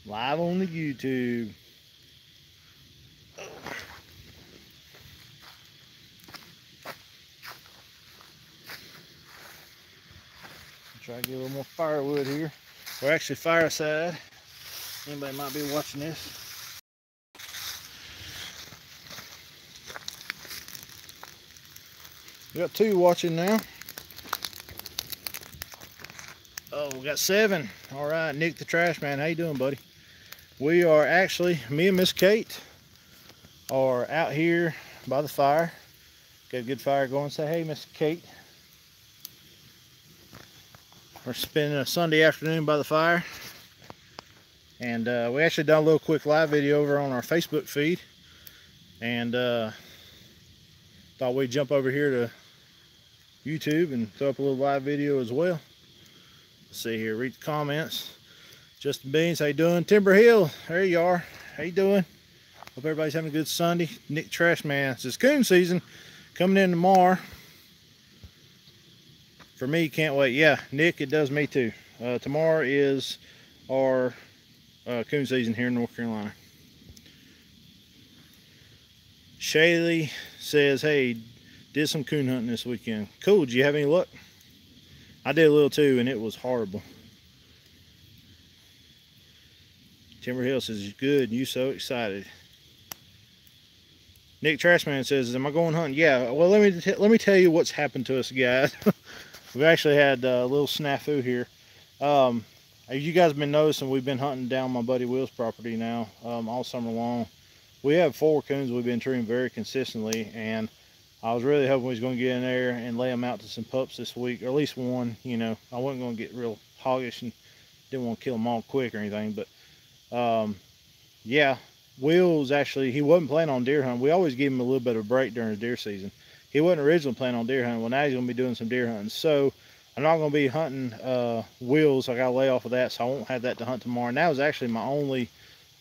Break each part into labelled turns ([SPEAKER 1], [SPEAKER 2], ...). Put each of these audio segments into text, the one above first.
[SPEAKER 1] Live on the YouTube. Try to get a little more firewood here. We're actually Fireside. Anybody might be watching this. We got 2 watching now. Oh, we got 7. All right, Nick the Trash Man. How you doing, buddy? We are actually, me and Miss Kate are out here by the fire. Got a good fire going. Say hey, Miss Kate. We're spending a Sunday afternoon by the fire. And we actually done a little quick live video over on our Facebook feed. And thought we'd jump over here to YouTube and throw up a little live video as well. Let's see here, read the comments. Justin Beans, how you doing? Timber Hill, there you are. How you doing? Hope everybody's having a good Sunday. Nick Trash Man says coon season coming in tomorrow. For me, can't wait. Yeah, Nick, it does me too. Tomorrow is our coon season here in North Carolina. Shaylee says, hey, did some coon hunting this weekend. Cool, did you have any luck? I did a little too, and it was horrible. Timber Hill says, good, you so excited. Nick Trashman says, am I going hunting? Yeah, well, let me tell you what's happened to us, guys. We've actually had a little snafu here. As you guys have been noticing, we've been hunting down my buddy Will's property now all summer long. We have 4 coons we've been treating very consistently, and I was really hoping we was going to get in there and lay them out to some pups this week, or at least one. You know, I wasn't going to get real hoggish and didn't want to kill them all quick or anything, but yeah, Will's actually, he wasn't planning on deer hunting. We always give him a little bit of a break during the deer season. He wasn't originally planning on deer hunting. Well, now he's going to be doing some deer hunting. So I'm not going to be hunting Will's. I got to lay off of that, so I won't have that to hunt tomorrow. And that was actually my only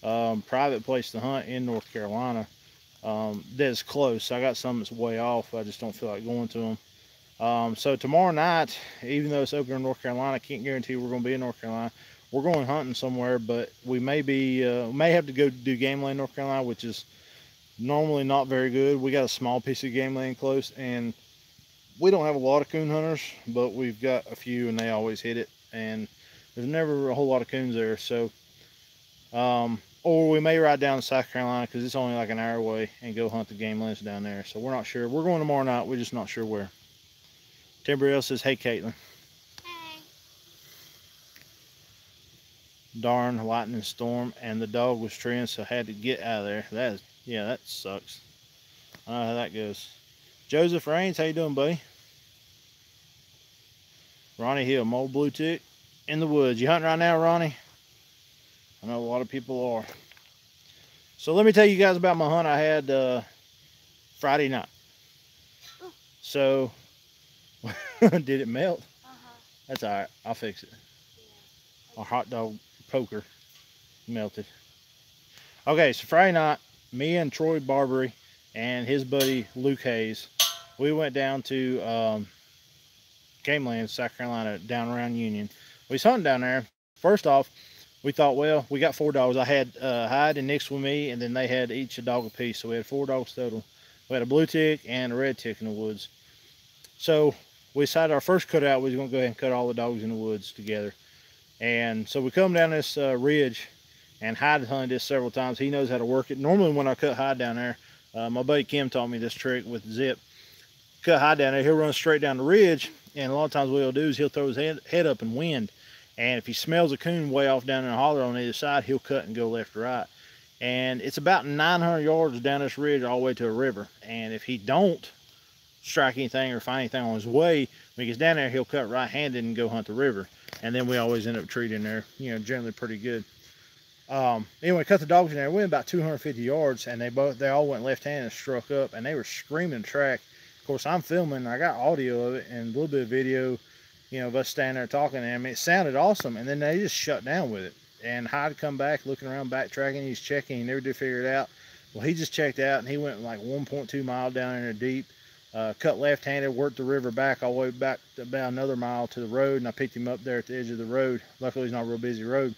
[SPEAKER 1] private place to hunt in North Carolina that's close. I got some that's way off. I just don't feel like going to them. So tomorrow night, even though it's open in North Carolina, I can't guarantee we're going to be in North Carolina. We're going hunting somewhere, but we may have to go do game land North Carolina, which is normally not very good. We got a small piece of game land close, and we don't have a lot of coon hunters, but we've got a few, and they always hit it. And there's never a whole lot of coons there. So, or we may ride down to South Carolina because it's only like an hour away and go hunt the game lands down there. So we're not sure. We're going tomorrow night. We're just not sure where. Timber Hill says, hey, Caitlin. Darn lightning storm, and the dog was treeing, so I had to get out of there. That sucks. I don't know how that goes. Joseph Rains, how you doing, buddy? Ronnie Hill, Mole Blue Tick in the woods. You hunting right now, Ronnie? I know a lot of people are. So let me tell you guys about my hunt I had Friday night. So, did it melt? That's all right. I'll fix it. Our hot dog poker melted. Okay, so Friday night, me and Troy Barbary and his buddy Luke Hayes, we went down to game land, South Carolina, down around Union. We was hunting down there. First off, we thought, well, we got 4 dogs. I had Hyde and Nick's with me, and then they had each a dog apiece. So we had 4 dogs total. We had a blue tick and a red tick in the woods. So we decided our first cutout, we was going to go ahead and cut all the dogs in the woods together. And so we come down this ridge, and Hyde hunted this several times. He knows how to work it. Normally when I cut Hyde down there, my buddy Kim taught me this trick with zip. Cut Hyde down there, he'll run straight down the ridge, and a lot of times what he'll do is he'll throw his head up and wind. And if he smells a coon way off down in the holler on either side, he'll cut and go left or right. And it's about 900 yards down this ridge all the way to a river. And if he don't strike anything or find anything on his way, when he gets down there, he'll cut right-handed and go hunt the river. And then we always end up treating there, you know, generally pretty good. Anyway, cut the dogs in there. We went about 250 yards, and they all went left-handed and struck up, and they were screaming track. Of course, I'm filming. I got audio of it and a little bit of video, you know, of us standing there talking to them. It sounded awesome, and then they just shut down with it. And Hyde come back, looking around, backtracking. He's checking. He never did figure it out. Well, he just checked out, and he went like 1.2 miles down in there deep. Cut left-handed, worked the river back all the way back to about another mile to the road, and I picked him up there at the edge of the road. Luckily, it's not a real busy road.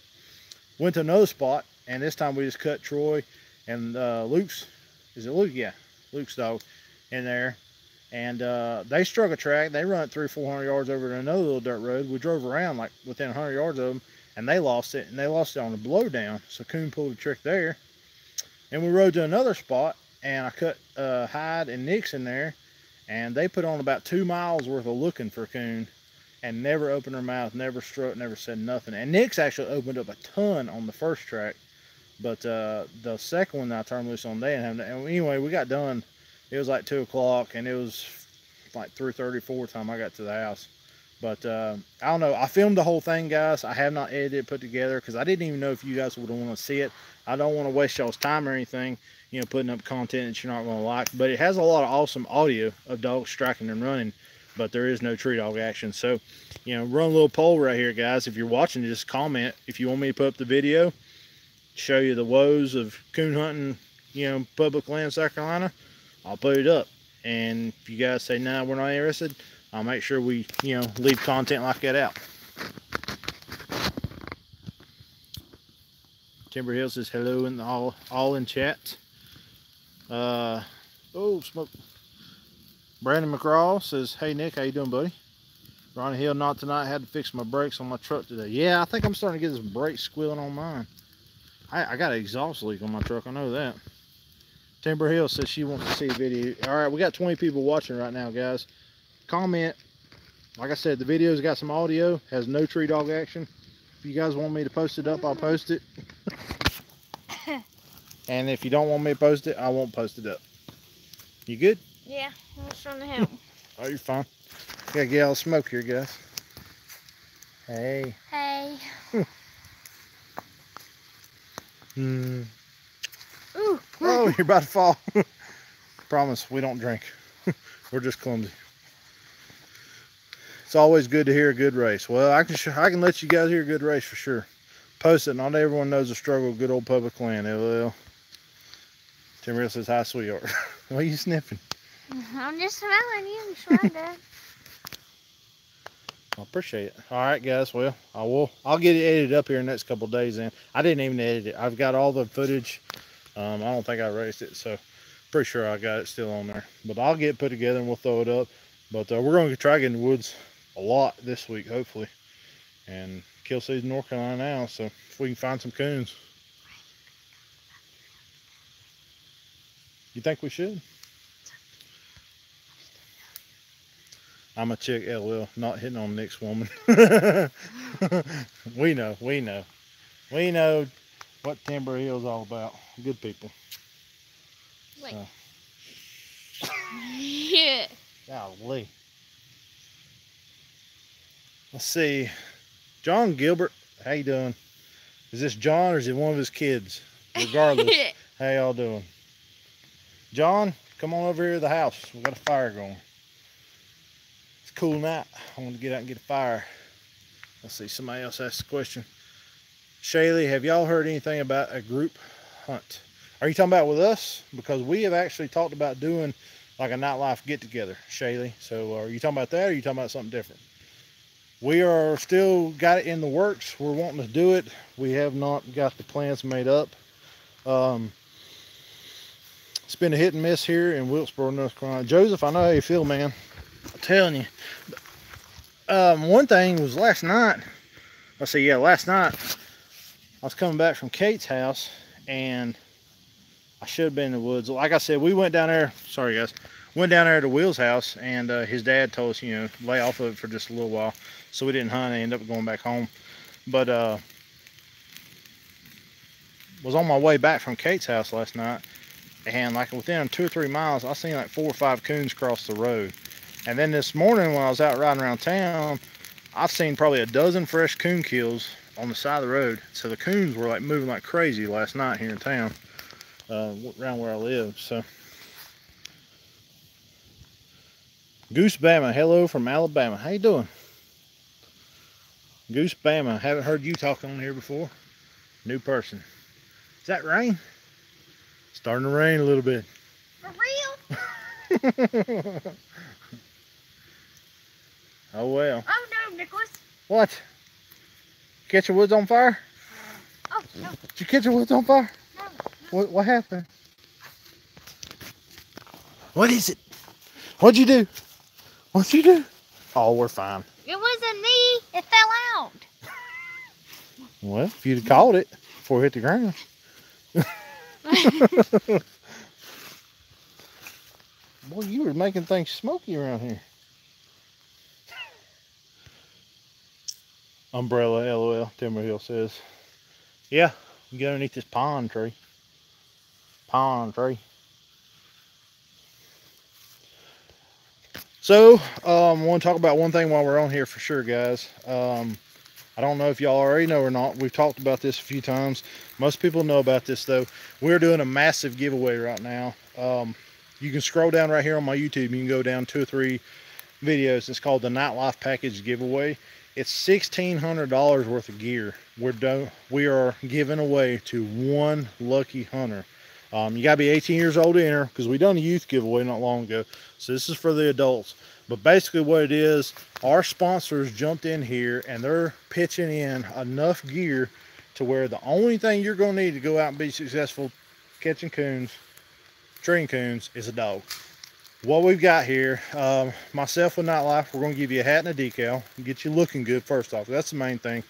[SPEAKER 1] Went to another spot, and this time we just cut Troy and Luke's, is it Luke? Yeah, Luke's dog in there. And they struck a track. They run it 300 or 400 yards over to another little dirt road. We drove around like within 100 yards of them, and they lost it. And they lost it on the blowdown. So coon pulled a trick there. And we rode to another spot, and I cut Hyde and Nick's in there, and they put on about 2 miles worth of looking for coon, and never opened their mouth, never struck, never said nothing. And Nick's actually opened up a ton on the first track, but the second one I turned loose on, they didn't have. And anyway, we got done. It was like 2 o'clock, and it was like 3:30, 4 time I got to the house. But I don't know. I filmed the whole thing, guys. I have not edited it, put together, because I didn't even know if you guys would want to see it. I don't want to waste y'all's time or anything, you know, putting up content that you're not going to like. But it has a lot of awesome audio of dogs striking and running, but there is no tree dog action. So, you know, run a little poll right here, guys. If you're watching, just comment if you want me to put up the video, show you the woes of coon hunting, you know, public land, South Carolina. I'll put it up. And if you guys say, nah, we're not interested, I'll make sure we, you know, leave content like that out. Timber Hill says hello and all in chat. Oh, smoke. Brandon McCraw says, hey Nick, how you doing, buddy? Ronnie Hill, not tonight. Had to fix my brakes on my truck today. Yeah, I think I'm starting to get this brake squealing on mine. I got an exhaust leak on my truck, I know that. Timber Hill says she wants to see a video. All right, we got 20 people watching right now, guys. Comment. Like I said, the video's got some audio, has no tree dog action. If you guys want me to post it up, I'll post it. And if you don't want me to post it, I won't post it up. You good?
[SPEAKER 2] Yeah, I'm just trying to help.
[SPEAKER 1] Oh, you're fine. Gotta get all the smoke here, guys. Hey.
[SPEAKER 2] Hey.
[SPEAKER 1] Ooh.
[SPEAKER 2] Ooh.
[SPEAKER 1] Oh, you're about to fall. Promise, we don't drink. We're just clumsy. It's always good to hear a good race. Well, I can let you guys hear a good race for sure. Post it. Not everyone knows the struggle of good old public land. LOL. Tim Real says, hi, sweetheart. Why are you sniffing?
[SPEAKER 2] I'm just smelling you, Shonda.
[SPEAKER 1] I appreciate it. All right, guys. Well, I'll get it edited up here in the next couple of days. Then I didn't even edit it. I've got all the footage. I don't think I erased it, so pretty sure I got it still on there. But I'll get it put together and we'll throw it up. But we're going to try to get in the woods a lot this week, hopefully. And kill season North Carolina now, so if we can find some coons. You think we should? I'm a chick, LL, not hitting on Nick's woman. We know what Timber Hill's all about. Good people.
[SPEAKER 2] Wait.
[SPEAKER 1] So.
[SPEAKER 2] Yeah.
[SPEAKER 1] Golly. Let's see. John Gilbert, how you doing? Is this John or is it one of his kids? Regardless, how y'all doing? John, come on over here to the house. We got a fire going. It's a cool night. I want to get out and get a fire. Let's see, somebody else asked the question. Shaylee, have y'all heard anything about a group hunt? Are you talking about with us? Because we have actually talked about doing like a nightlife get together, Shaylee. So are you talking about that or are you talking about something different? We are still got it in the works. We're wanting to do it. We have not got the plans made up. It's been a hit and miss here in Wilkesboro, North Carolina. Joseph, I know how you feel, man. I'm telling you. One thing was last night. Last night I was coming back from Kate's house and I should have been in the woods. Like I said, we went down there. Sorry, guys. Went down there to Will's house, and his dad told us, you know, lay off of it for just a little while. So we didn't hunt and ended up going back home. But was on my way back from Kate's house last night, and like within 2 or 3 miles, I seen like 4 or 5 coons cross the road. And then this morning when I was out riding around town, I've seen probably a dozen fresh coon kills on the side of the road. So the coons were like moving like crazy last night here in town, around where I live. So. Goose Bama, hello from Alabama. How you doing? Goose Bama, haven't heard you talking on here before. New person. Is that rain? Starting to rain a little bit.
[SPEAKER 2] For real?
[SPEAKER 1] Oh well.
[SPEAKER 2] Oh no, Nicholas.
[SPEAKER 1] What? Catch the woods on fire?
[SPEAKER 2] Oh,
[SPEAKER 1] Did you catch it? What's on fire?
[SPEAKER 2] No.
[SPEAKER 1] What happened? What is it? What'd you do? What'd you do? Oh, we're fine.
[SPEAKER 2] It wasn't me. It fell out.
[SPEAKER 1] Well, if you'd have caught it before it hit the ground. Boy, you were making things smoky around here. Umbrella, LOL, Timber Hill says. Yeah, you get underneath this pine tree. Pine tree. So, I want to talk about one thing while we're on here for sure, guys. I don't know if y'all already know or not. We've talked about this a few times. Most people know about this, though. We're doing a massive giveaway right now. You can scroll down right here on my YouTube. You can go down 2 or 3 videos. It's called the Nightlife Package Giveaway. It's $1,600 worth of gear. We are giving away to one lucky hunter. You gotta be 18 years old to enter, because we done a youth giveaway not long ago. So this is for the adults. But basically what it is, our sponsors jumped in here and they're pitching in enough gear to where the only thing you're gonna need to go out and be successful catching coons, treeing coons, is a dog. What we've got here, myself with Nightlife, we're gonna give you a hat and a decal and get you looking good first off. That's the main thing.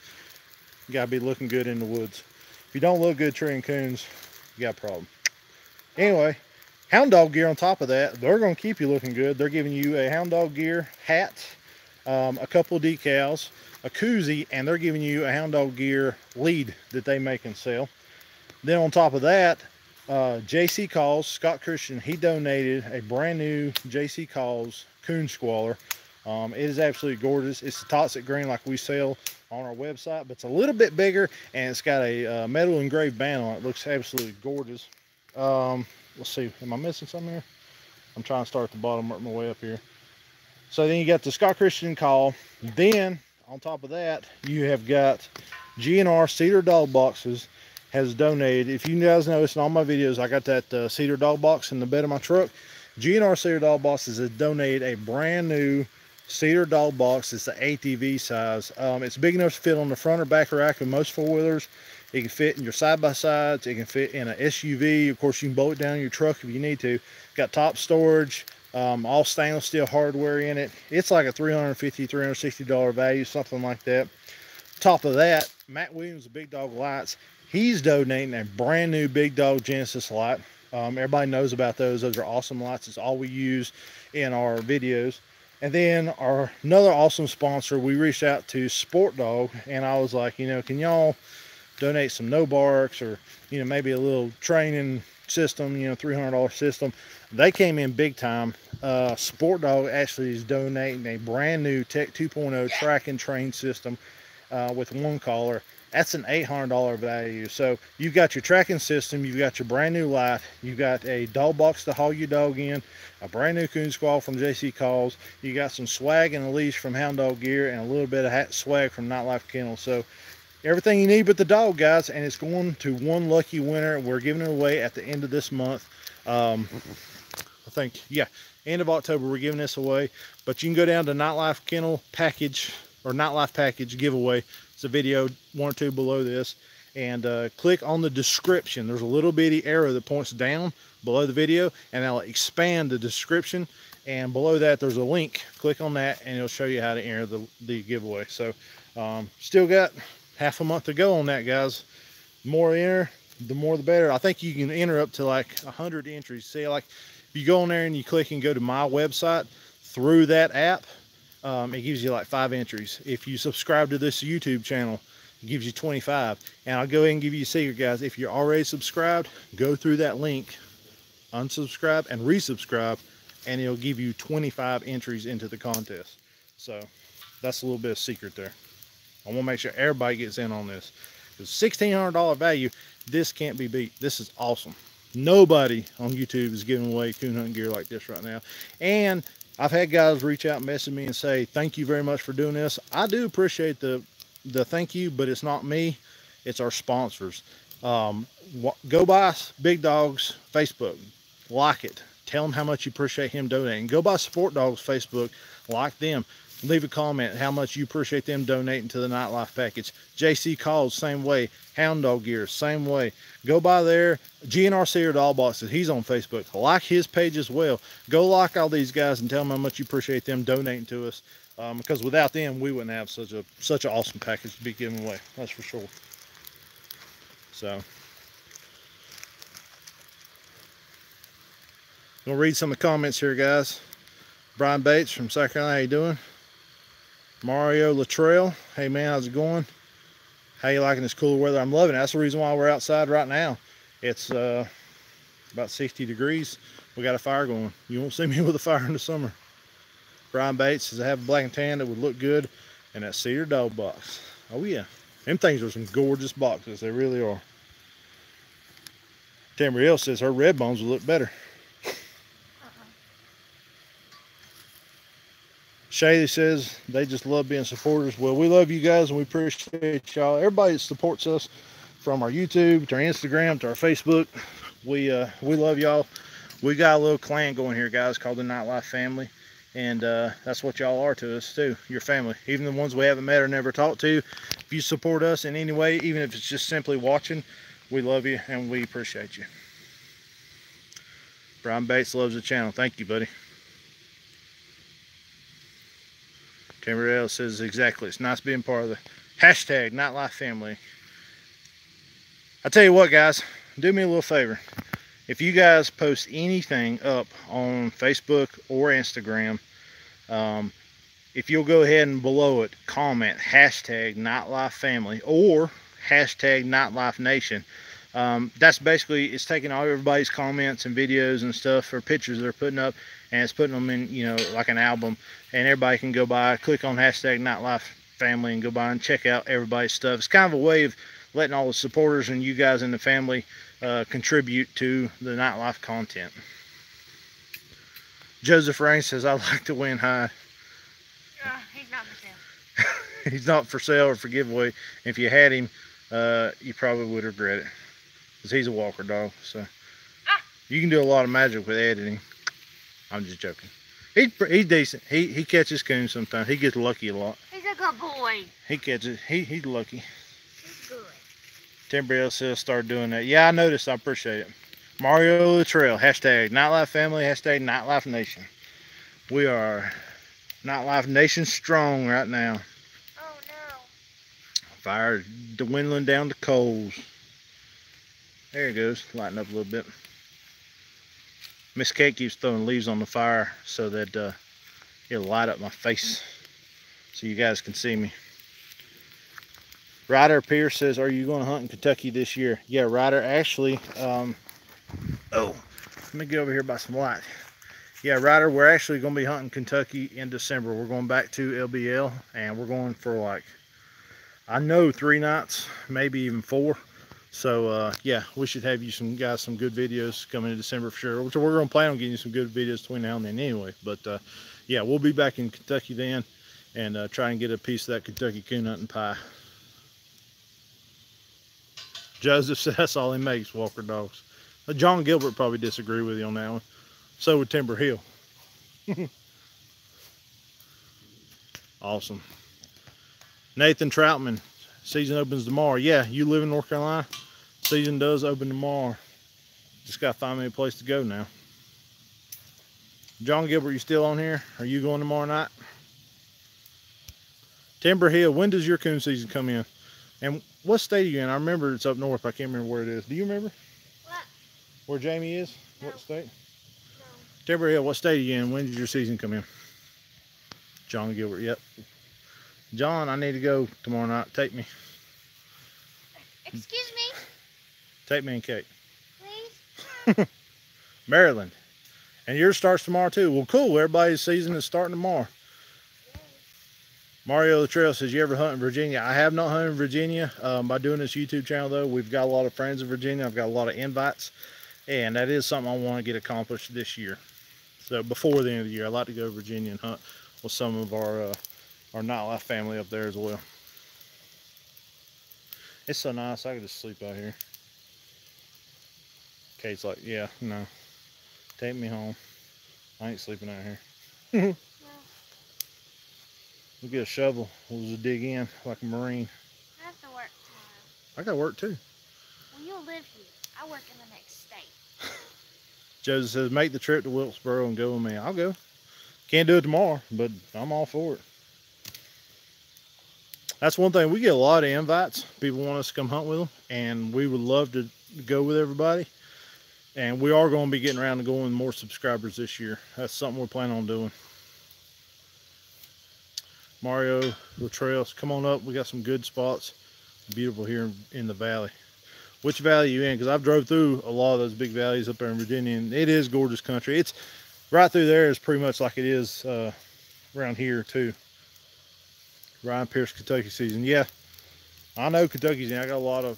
[SPEAKER 1] You gotta be looking good in the woods. If you don't look good treeing coons, you got a problem. Anyway, hound dog gear on top of that, they're going to keep you looking good. They're giving you a hound dog gear hat, a couple of decals, a koozie, and they're giving you a hound dog gear lead that they make and sell. Then on top of that, JC Calls, Scott Christian, he donated a brand new JC Calls coon squaller. It is absolutely gorgeous. It's the toxic green like we sell on our website, but it's a little bit bigger and it's got a metal engraved band on it. It looks absolutely gorgeous. Let's see, am I missing something here? I'm trying to start at the bottom, work my way up here. So then you got the Scott Christian call. Then on top of that, you have got GNR Cedar Dog Boxes has donated. If you guys notice in all my videos, I got that Cedar Dog Box in the bed of my truck. GNR Cedar Dog Boxes has donated a brand new Cedar Dog Box. It's the ATV size. It's big enough to fit on the front or back rack of most four-wheelers. It can fit in your side-by-sides. It can fit in an SUV. Of course, you can bolt it down in your truck if you need to. Got top storage, all stainless steel hardware in it. It's like a $350, $360 value, something like that. Top of that, Matt Williams of Big Dog Lights, he's donating a brand new Big Dog Genesis light. Everybody knows about those. Those are awesome lights. It's all we use in our videos. And then another awesome sponsor, we reached out to Sport Dog, and I was like, you know, can y'all donate some no barks, or you know, maybe a little training system, you know, $300 system. They came in big time. Sport Dog actually is donating a brand new Tech 2.0 track and train system with one collar. That's an $800 value. So you've got your tracking system, you've got your brand new light, you've got a dog box to haul your dog in, a brand new coon squall from JC Calls, you got some swag and a leash from Hound Dog Gear, and a little bit of hat swag from Nightlife Kennel. So everything you need but the dog, guys, and it's going to one lucky winner. We're giving it away at the end of this month. I think, yeah, end of October we're giving this away. But you can go down to Nightlife Kennel Package, or Nightlife Package Giveaway. It's a video 1 or 2 below this, and click on the description. There's a little bitty arrow that points down below the video, and that'll expand the description. And below that, there's a link. Click on that, and it'll show you how to enter the giveaway. So, still got half a month to go on that, guys. The more enter, the more the better. I think you can enter up to like 100 entries. See, like if you go on there and you click and go to my website through that app, it gives you like 5 entries. If you subscribe to this YouTube channel, it gives you 25. And I'll go ahead and give you a secret, guys. If you're already subscribed, go through that link, unsubscribe and resubscribe, and it'll give you 25 entries into the contest. So that's a little bit of secret there. I want to make sure everybody gets in on this. It's $1,600 value. This can't be beat. This is awesome. Nobody on YouTube is giving away coon hunting gear like this right now. And I've had guys reach out and message me and say, thank you very much for doing this. I do appreciate the thank you, but it's not me. It's our sponsors. Go by Big Dog's Facebook. Like it. Tell him how much you appreciate him donating. Go by Sport Dog's Facebook. Like them. leave a comment how much you appreciate them donating to the nightlife package. JC Calls, same way. Hound Dog Gear, same way. Go by there. GNRC or Doll Boxes, he's on Facebook. Like his page as well. Go like all these guys and tell them how much you appreciate them donating to us. Because without them, we wouldn't have such an awesome package to be giving away. That's for sure. So, I'm gonna read some of the comments here, guys. Brian Bates from South Carolina, how you doing? Mario Latrell, hey man, how's it going? How you liking this cooler weather? I'm loving it. That's the reason why we're outside right now. It's about 60 degrees. We got a fire going. You won't see me with a fire in the summer. Brian Bates says, I have a black and tan that would look good in that cedar dog box. Oh yeah, them things are some gorgeous boxes. They really are. Tamriel says her red bones would look better. Shaylee says they just love being supporters. Well, we love you guys and we appreciate y'all. Everybody that supports us, from our YouTube to our Instagram to our Facebook, we love y'all. We got a little clan going here, guys, called the Nightlife Family, and that's what y'all are to us too. Your family, even the ones we haven't met or never talked to. If you support us in any way, even if it's just simply watching, we love you and we appreciate you. Brian Bates loves the channel. Thank you, buddy. Timberell says exactly. It's nice being part of the hashtag Nightlife Family. I tell you what, guys, do me a little favor. If you guys post anything up on Facebook or Instagram, if you'll go ahead and below it comment hashtag Nightlife Family or hashtag Nightlife Nation. That's basically, it's taking all everybody's comments and videos and stuff or pictures they're putting up, and it's putting them in, you know, like an album, and everybody can go by, click on hashtag Nightlife Family and go by and check out everybody's stuff. It's kind of a way of letting all the supporters and you guys in the family contribute to the nightlife content. Joseph Rain says, I like to win high.
[SPEAKER 2] He's not for sale.
[SPEAKER 1] He's not for sale or for giveaway. If you had him, you probably would regret it, because he's a walker dog. So you can do a lot of magic with editing. I'm just joking. He's decent. He catches coons sometimes. He gets lucky a lot.
[SPEAKER 2] He's a good boy.
[SPEAKER 1] He catches. He's lucky.
[SPEAKER 2] He's good.
[SPEAKER 1] Timberell says start doing that. Yeah, I noticed. I appreciate it. Mario Latrell, hashtag Nightlife Family, hashtag Nightlife Nation. We are Nightlife Nation strong right now.
[SPEAKER 2] Oh no.
[SPEAKER 1] Fire dwindling down to coals. There it goes, lighten up a little bit. Miss Kate keeps throwing leaves on the fire so that it'll light up my face so you guys can see me. Ryder Pierce says, are you going to hunt in Kentucky this year? Yeah, Ryder, actually, oh, let me get over here by some light. Yeah, Ryder, we're actually going to be hunting Kentucky in December. We're going back to LBL, and we're going for, like, I know 3 nights, maybe even 4. So, yeah, we should have you some good videos coming in December for sure. Which we're going to plan on getting you some good videos between now and then anyway. But, yeah, we'll be back in Kentucky then and try and get a piece of that Kentucky coon hunting pie. Joseph said that's all he makes, walker dogs. John Gilbert probably disagree with you on that one. So would Timber Hill. Awesome. Nathan Troutman, season opens tomorrow. Yeah, you live in North Carolina, season does open tomorrow. Just got to find me a place to go now. John Gilbert, you still on here? Are you going tomorrow night? Timber Hill, when does your coon season come in? And what state are you in? I remember it's up north. I can't remember where it is. Do you remember?
[SPEAKER 2] What?
[SPEAKER 1] Where Jamie is?
[SPEAKER 2] No.
[SPEAKER 1] What state?
[SPEAKER 2] No.
[SPEAKER 1] Timber Hill, what state are you in? When did your season come in? John Gilbert, yep. John, I need to go tomorrow night. Take me.
[SPEAKER 2] Excuse me?
[SPEAKER 1] Take me and Kate.
[SPEAKER 2] Please?
[SPEAKER 1] Maryland. And yours starts tomorrow too. Well, cool. Everybody's season is starting tomorrow. Mario the Trail says, you ever hunt in Virginia? I have not hunted in Virginia. By doing this YouTube channel, though, we've got a lot of friends in Virginia. I've got a lot of invites. And that is something I want to get accomplished this year. So before the end of the year, I'd like to go to Virginia and hunt with some of our nightlife family up there as well. It's so nice. I could just sleep out here. Kate's like, yeah, no. Take me home. I ain't sleeping out here.
[SPEAKER 2] No.
[SPEAKER 1] We'll get a shovel. We'll just dig in like a Marine.
[SPEAKER 2] I have to work tomorrow.
[SPEAKER 1] I got work too.
[SPEAKER 2] Well, you'll live here. I work in the next state.
[SPEAKER 1] Joseph says, make the trip to Wilkesboro and go with me. I'll go. Can't do it tomorrow, but I'm all for it. That's one thing. We get a lot of invites. People want us to come hunt with them, and we would love to go with everybody. And we are going to be getting around to going with more subscribers this year. That's something we're planning on doing. Mario Latrells, come on up. We got some good spots. Beautiful here in the valley. Which valley are you in? Because I've drove through a lot of those big valleys up there in Virginia, and it is gorgeous country. It's right through there is pretty much like it is around here too. Ryan Pierce Kentucky season. Yeah, I know Kentucky's in. I got a lot of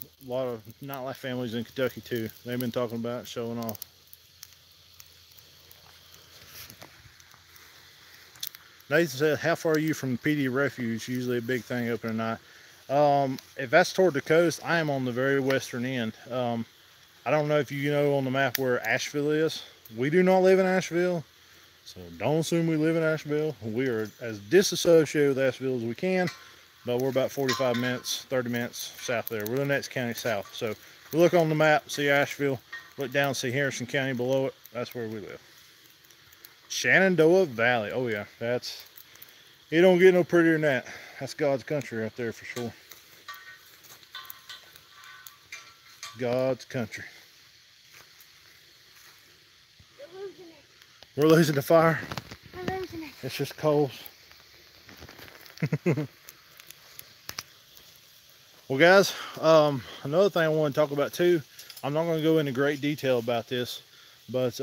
[SPEAKER 1] nightlife families in Kentucky too. They've been talking about it, showing off. Nathan said, how far are you from PD Refuge? Usually a big thing opening night. If that's toward the coast, I am on the very western end. I don't know if you know on the map where Asheville is. We do not live in Asheville, so don't assume we live in Asheville. We are as disassociated with Asheville as we can, but we're about 45 minutes, 30 minutes south there. We're the next county south. So we look on the map, see Asheville, look down, see Harrison County below it. That's where we live. Shenandoah Valley. Oh yeah, it don't get no prettier than that. That's God's country right there for sure. God's country.
[SPEAKER 2] You're losing it.
[SPEAKER 1] We're losing the fire.
[SPEAKER 2] We're losing it.
[SPEAKER 1] It's just coals. Well guys, another thing I want to talk about too, I'm not going to go into great detail about this, but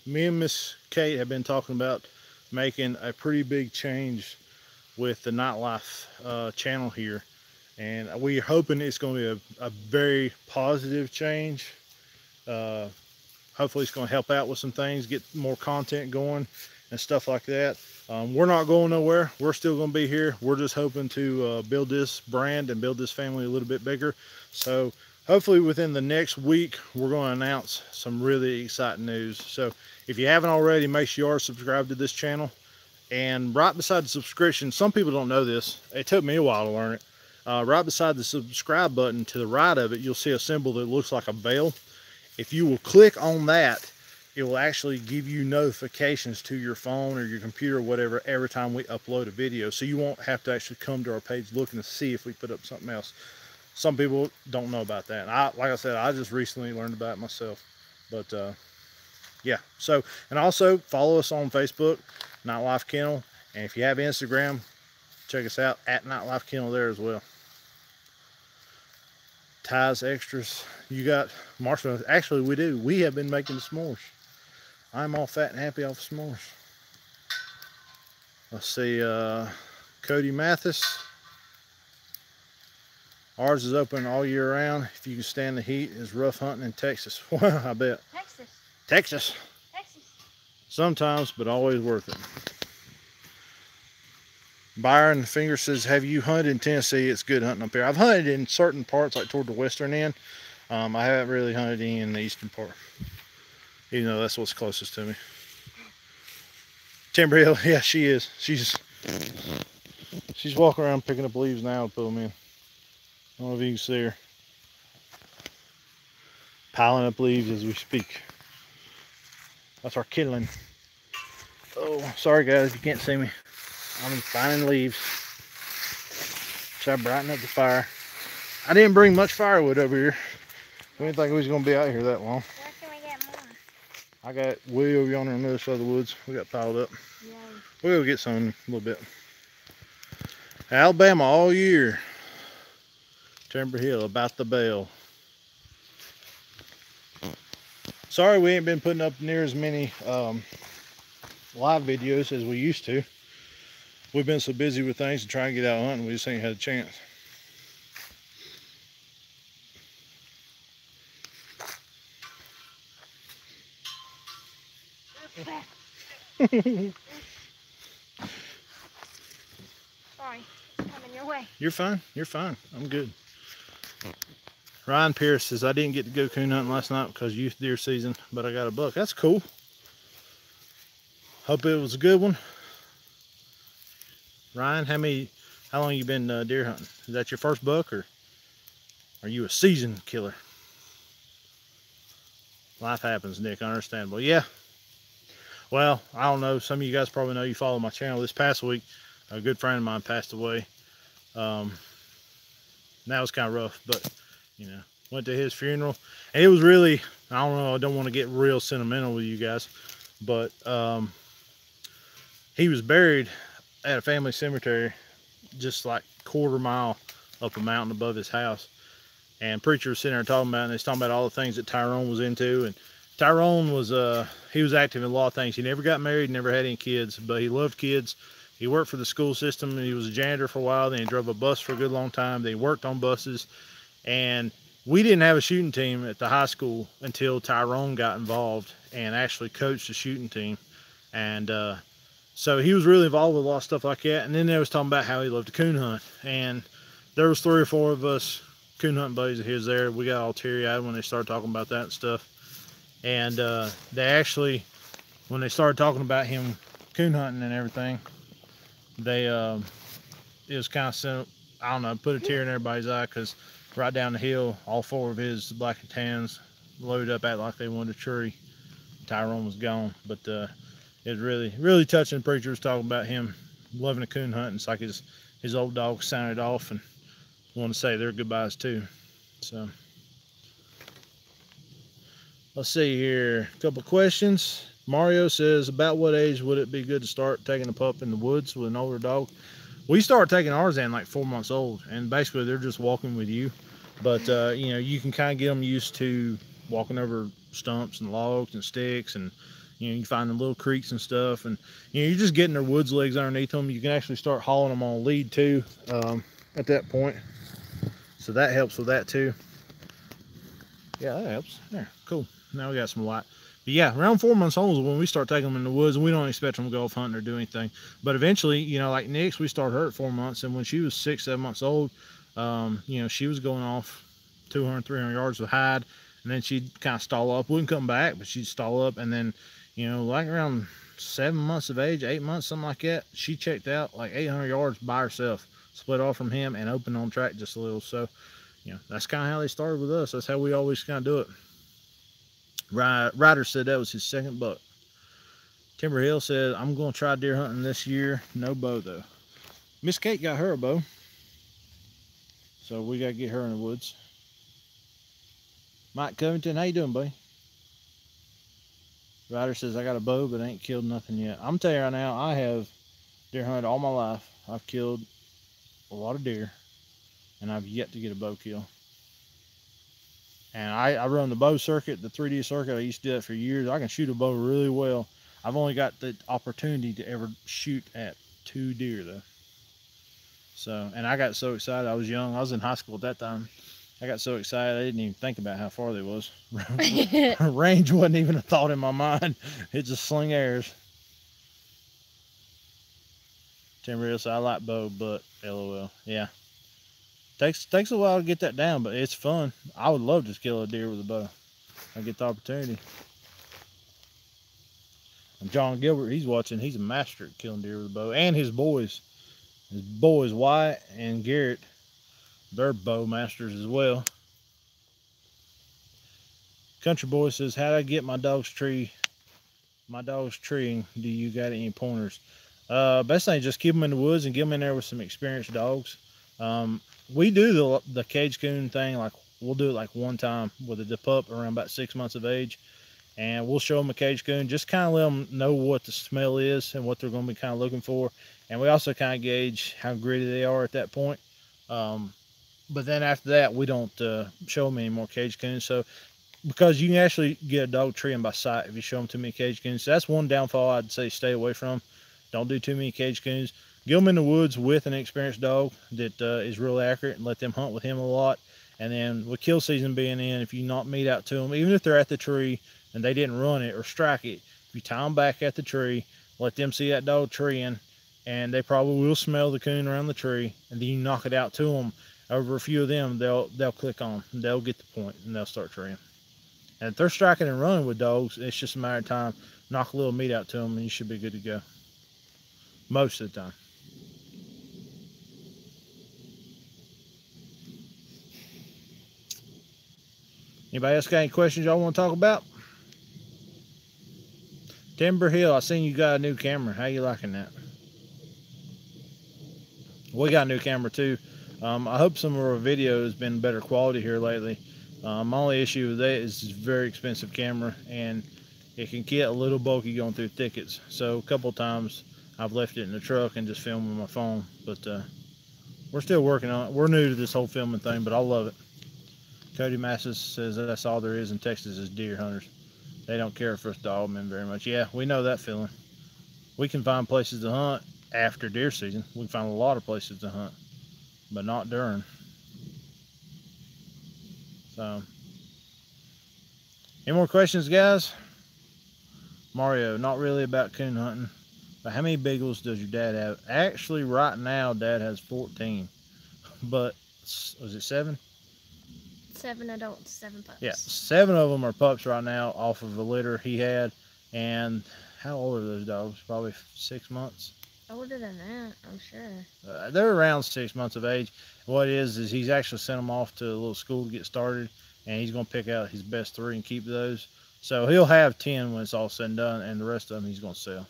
[SPEAKER 1] me and Miss Kate have been talking about making a pretty big change with the nightlife channel here, and we're hoping it's going to be a very positive change. Hopefully it's going to help out with some things, get more content going and stuff like that. We're not going nowhere. We're still going to be here. We're just hoping to build this brand and build this family a little bit bigger. So hopefully within the next week, we're going to announce some really exciting news. So if you haven't already, make sure you are subscribed to this channel. And right beside the subscription, some people don't know this. It took me a while to learn it. Right beside the subscribe button to the right of it, you'll see a symbol that looks like a bell. If you will click on that, it will actually give you notifications to your phone or your computer or whatever every time we upload a video. So you won't have to actually come to our page looking to see if we put up something else. Some people don't know about that. And like I said, I just recently learned about it myself. But yeah, so, and also follow us on Facebook, Nightlife Kennel. And if you have Instagram, check us out at Nightlife Kennel there as well. Ties extras. You got marshmallows. Actually, we do. We have been making the s'mores. I'm all fat and happy off of s'mores. Let's see, Cody Mathis. Ours is open all year round. If you can stand the heat, it's rough hunting in Texas. Well, I bet.
[SPEAKER 2] Texas.
[SPEAKER 1] Texas.
[SPEAKER 2] Texas.
[SPEAKER 1] Sometimes, but always worth it. Byron Finger says, have you hunted in Tennessee? It's good hunting up here. I've hunted in certain parts, like toward the western end. I haven't really hunted any in the eastern part, even though that's what's closest to me. Timber Hill, yeah, she is. She's walking around picking up leaves now to put them in. I don't know if you can see her. Piling up leaves as we speak. That's our kindling. Oh, sorry guys, you can't see me. I'm finding leaves. Try to brighten up the fire. I didn't bring much firewood over here. We didn't think we was going to be out here that long.
[SPEAKER 2] Where can we get more?
[SPEAKER 1] I got way over yonder on the other side of the woods. We got piled up.
[SPEAKER 2] Yay.
[SPEAKER 1] We'll go get some in a little bit. Alabama all year. Timber Hill, about the bell. Sorry we ain't been putting up near as many live videos as we used to. We've been so busy with things and trying to get out hunting, we just ain't had a chance.
[SPEAKER 2] Sorry, coming your way.
[SPEAKER 1] You're fine. You're fine. I'm good. Ryan Pierce says, I didn't get to go coon hunting last night because youth deer season, but I got a buck. That's cool. Hope it was a good one. Ryan, how long you been deer hunting? Is that your first buck, or are you a seasoned killer? Life happens, Nick. Understandable. Yeah. Well, I don't know. Some of you guys probably know, you follow my channel. This past week, a good friend of mine passed away. Um, that was kind of rough, but you know, went to his funeral, and it was really, I don't know. I don't want to get real sentimental with you guys, but he was buried at a family cemetery, just like quarter-mile up a mountain above his house. And preacher was sitting there talking about, and he's talking about all the things that Tyrone was into. And Tyrone was he was active in a lot of things. He never got married, never had any kids, but he loved kids. He worked for the school system, and he was a janitor for a while. Then he drove a bus for a good long time. Then he worked on buses. And we didn't have a shooting team at the high school until Tyrone got involved and actually coached the shooting team. And so he was really involved with a lot of stuff like that. And then they was talking about how he loved to coon hunt. And there was 3 or 4 of us coon hunting buddies of his there. We got all teary-eyed when they started talking about that and stuff. And they actually, when they started talking about him coon hunting and everything, they it was kind of, I don't know, put a tear in everybody's eye, because right down the hill, all 4 of his black and tans loaded up, at like they wanted a tree. Tyrone was gone, but it was really touching. The preacher was talking about him loving to coon hunt, and it's like his old dog sounded off and wanted to say their goodbyes too. So let's see here, a couple questions. Mario says, about what age would it be good to start taking a pup in the woods with an older dog? We start taking ours in like 4 months old, and basically they're just walking with you. But you know, you can kind of get them used to walking over stumps and logs and sticks, and you know, you find them little creeks and stuff, and you know, you're just getting their woods legs underneath them. You can actually start hauling them on a lead too at that point, so that helps with that too. Yeah, that helps. There, cool. Now we got some light. But yeah, around 4 months old is when we start taking them in the woods, and we don't expect them to go off hunting or do anything. But eventually, you know, like Nick's, we started her at 4 months, and when she was 6, 7 months old, you know, she was going off 200, 300 yards with hide, and then she'd kind of stall up. Wouldn't come back, but she'd stall up, and then, you know, like around 7 months of age, 8 months, something like that, she checked out like 800 yards by herself, split off from him, and opened on track just a little. So, you know, that's kind of how they started with us. That's how we always kind of do it. Ryder said that was his 2nd buck. Timber Hill said, I'm going to try deer hunting this year. No bow, though. Miss Kate got her a bow, so we got to get her in the woods. Mike Covington, how you doing, buddy? Ryder says, I got a bow, but ain't killed nothing yet. I'm telling you right now, I have deer hunted all my life. I've killed a lot of deer, and I've yet to get a bow kill. And I run the bow circuit, the 3D circuit. I used to do that for years. I can shoot a bow really well. I've only got the opportunity to ever shoot at 2 deer though. So, and I got so excited. I was young. I was in high school at that time. I got so excited I didn't even think about how far they was. Range wasn't even a thought in my mind. It just sling arrows. Tim Real said, I like bow, but LOL. Yeah. Takes a while to get that down, but it's fun. I would love to kill a deer with a bow. I get the opportunity. And John Gilbert, he's watching. He's a master at killing deer with a bow. And his boys, Wyatt and Garrett, they're bow masters as well. Country Boy says, how do I get my dog's treeing? Do you got any pointers? Best thing is just keep them in the woods and get them in there with some experienced dogs. We do the cage coon thing, like we'll do it like one time with the pup around about 6 months of age, and we'll show them a cage coon, just kind of let them know what the smell is and what they're going to be kind of looking for. And we also kind of gauge how gritty they are at that point. But then after that, we don't show them any more cage coons. So because you can actually get a dog treeing by sight if you show them too many cage coons. So that's one downfall I'd say stay away from. Don't do too many cage coons. Get them in the woods with an experienced dog that is real accurate, and let them hunt with him a lot. And then with kill season being in, if you knock meat out to them, even if they're at the tree and they didn't run it or strike it, if you tie them back at the tree, let them see that dog treeing, and they probably will smell the coon around the tree, and then you knock it out to them. Over a few of them, they'll click on, they'll get the point, and they'll start treeing. And if they're striking and running with dogs, it's just a matter of time. Knock a little meat out to them, and you should be good to go. Most of the time. Anybody else got any questions y'all want to talk about? Timber Hill, I seen you got a new camera. How you liking that? We got a new camera too. I hope some of our video has been better quality here lately. My only issue with that is it's a very expensive camera and it can get a little bulky going through thickets. So a couple times I've left it in the truck and just filmed with my phone. But we're still working on it. We're new to this whole filming thing, but I love it. Cody Massis says that's all there is in Texas is deer hunters. They don't care for us dogmen very much. Yeah, we know that feeling. We can find places to hunt after deer season. We can find a lot of places to hunt, but not during. So, any more questions, guys? Mario, not really about coon hunting, but how many beagles does your dad have? Actually, right now, Dad has 14, but was it 7?
[SPEAKER 2] 7 adults, 7 pups.
[SPEAKER 1] Yeah, 7 of them are pups right now off of the litter he had. And how old are those dogs? Probably 6 months.
[SPEAKER 2] Older than that, I'm sure.
[SPEAKER 1] They're around 6 months of age. What it is he's actually sent them off to a little school to get started, and he's going to pick out his best 3 and keep those. So he'll have 10 when it's all said and done, and the rest of them he's going to sell.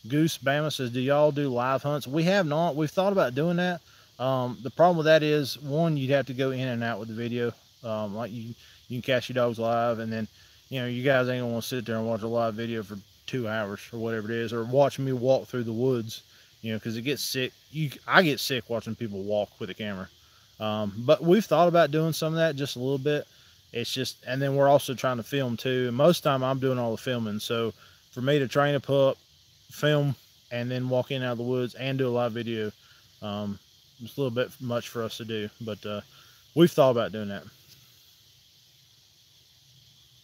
[SPEAKER 1] Goose Bama says, do y'all do live hunts? We have not. We've thought about doing that. The problem with that is, one, you'd have to go in and out with the video. Like you can catch your dogs live, and then, you know, you guys ain't gonna want to sit there and watch a live video for 2 hours or whatever it is, or watch me walk through the woods, you know, because it gets sick. I get sick watching people walk with a camera. But we've thought about doing some of that just a little bit. It's just, and then we're also trying to film too. And most of the time I'm doing all the filming. So for me to train a pup, film, and then walk in out of the woods and do a live video, it's a little bit much for us to do, but we've thought about doing that.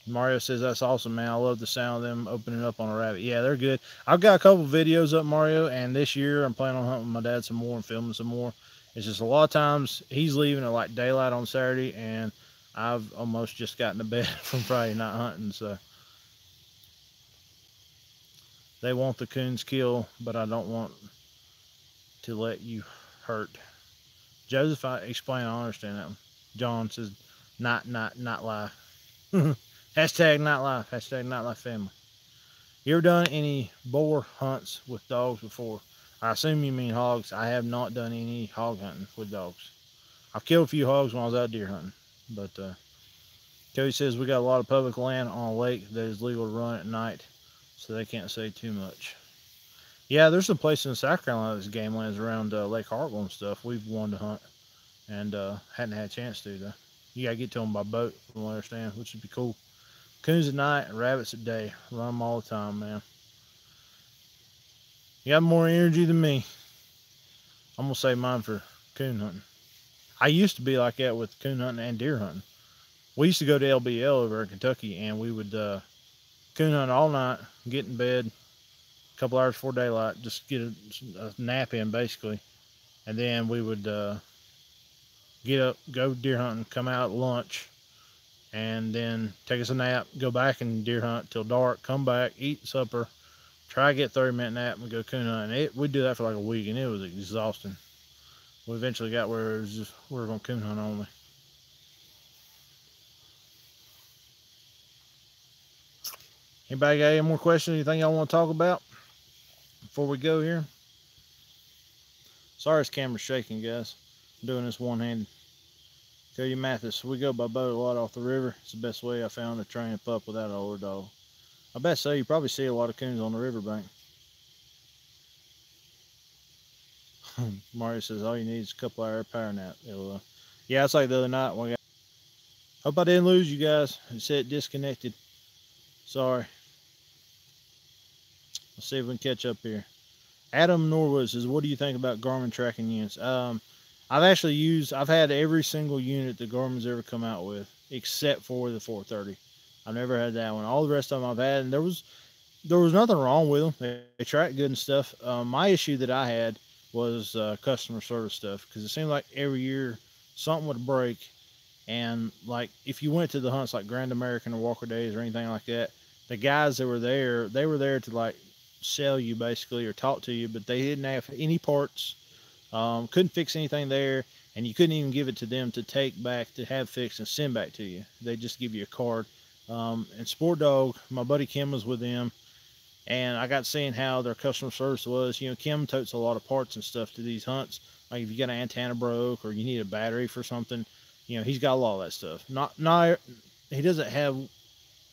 [SPEAKER 1] Mario says, that's awesome, man. I love the sound of them opening up on a rabbit. Yeah, they're good. I've got a couple videos up, Mario, and this year I'm planning on hunting with my dad some more and filming some more. It's just a lot of times he's leaving at like daylight on Saturday, and I've almost just gotten to bed from Friday night hunting. So they want the coons kill, but I don't want to let you hurt. Joseph, I explain, I understand that one. John says, not live. Hashtag not live. Hashtag not live family. You ever done any boar hunts with dogs before? I assume you mean hogs. I have not done any hog hunting with dogs. I've killed a few hogs when I was out deer hunting. But Cody says we got a lot of public land on a lake that is legal to run at night, so they can't say too much. Yeah, there's some places in South Carolina that's game lands around Lake Hartwell and stuff. We've wanted to hunt and hadn't had a chance to, though. You gotta get to them by boat, from what I understand, which would be cool. Coons at night and rabbits at day. Run them all the time, man. You got more energy than me. I'm gonna save mine for coon hunting. I used to be like that with coon hunting and deer hunting. We used to go to LBL over in Kentucky, and we would coon hunt all night, get in bed a couple hours before daylight, just get a nap in basically, and then we would get up, go deer hunting, come out at lunch, and then take us a nap, go back and deer hunt till dark, come back, eat supper, try to get a 30-minute nap, and go coon hunting. We'd do that for like a week, and it was exhausting. We eventually got where it was just, we were going to coon hunt only. Anybody got any more questions? Anything y'all want to talk about before we go here? Sorry, this camera's shaking, guys. I'm doing this one-handed. Cody Mathis, we go by boat a lot off the river. It's the best way I found to train a pup without an older dog. I bet so. You probably see a lot of coons on the riverbank. Mario says all you need is a couple hour power nap. Yeah, it's like the other night. Hope I didn't lose you guys. It said disconnected. Sorry. Let's see if we can catch up here. Adam Norwood says, what do you think about Garmin tracking units? I've had every single unit that Garmin's ever come out with, except for the 430. I've never had that one. All the rest of them I've had, and there was nothing wrong with them. They track good and stuff. My issue that I had was customer service stuff, because it seemed like every year something would break, and like if you went to the hunts like Grand American or Walker Days or anything like that, the guys that were there, they were there to like sell you basically or talk to you, but they didn't have any parts. Couldn't fix anything there. and you couldn't even give it to them to take back, to have fixed and send back to you. They just give you a card. And Sport Dog, my buddy Kim was with them, and I got seeing how their customer service was. You know, Kim totes a lot of parts and stuff to these hunts. Like if you got an antenna broke or you need a battery for something, you know, he's got a lot of that stuff. Not he doesn't have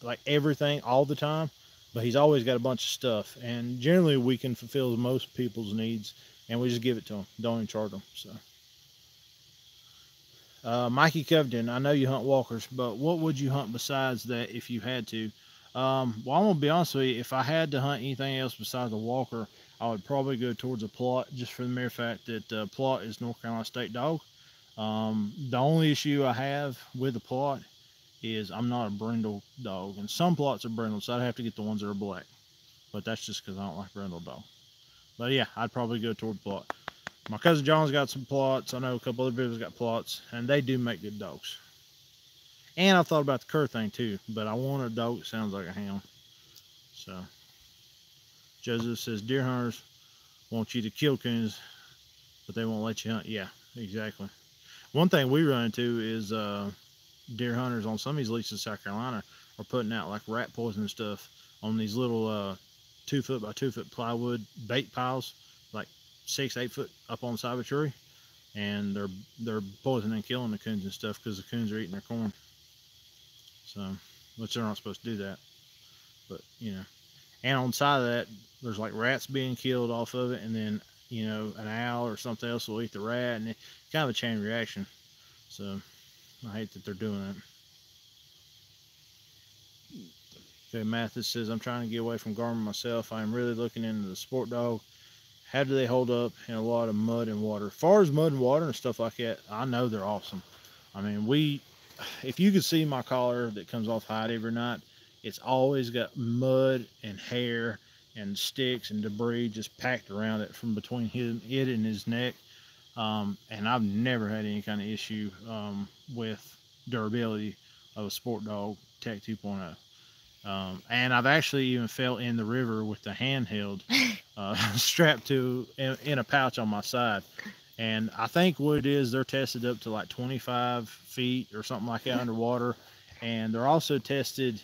[SPEAKER 1] like everything all the time, but he's always got a bunch of stuff. And generally, we can fulfill most people's needs, and we just give it to them. Don't even charge them. So, Mikey Covington, I know you hunt walkers, but what would you hunt besides that if you had to? Well, I'm gonna be honest with you. If I had to hunt anything else besides a walker, I would probably go towards a plot, just for the mere fact that plot is North Carolina state dog. The only issue I have with the plot is I'm not a brindle dog, and some plots are brindle, so I'd have to get the ones that are black. But that's just because I don't like brindle dog. But yeah, I'd probably go toward plot. My cousin John's got some plots. I know a couple other people's got plots, and they do make good dogs. And I thought about the cur thing too, but I want a dog that sounds like a hound. So Joseph says deer hunters want you to kill coons, but they won't let you hunt. Yeah, exactly. One thing we run into is deer hunters on some of these leases in South Carolina are putting out like rat poison and stuff on these little 2 foot by 2 foot plywood bait piles, like 6-8 foot up on the side of a tree, and they're poisoning and killing the coons and stuff because the coons are eating their corn. So, which they're not supposed to do that, but you know. And on the side of that, there's like rats being killed off of it, and then you know an owl or something else will eat the rat, and it's kind of a chain reaction. So I hate that they're doing that. Okay, Mathis says, I'm trying to get away from Garmin myself. I'm really looking into the Sport Dog. How do they hold up in a lot of mud and water? As far as mud and water and stuff like that, I know they're awesome. I mean, if you could see my collar that comes off hide every night, it's always got mud and hair and sticks and debris just packed around it from between it and his neck. And I've never had any kind of issue with durability of a Sport Dog Tech 2.0. And I've actually even fell in the river with the handheld strapped to in a pouch on my side. And I think what it is, they're tested up to like 25 feet or something like that underwater. And they're also tested,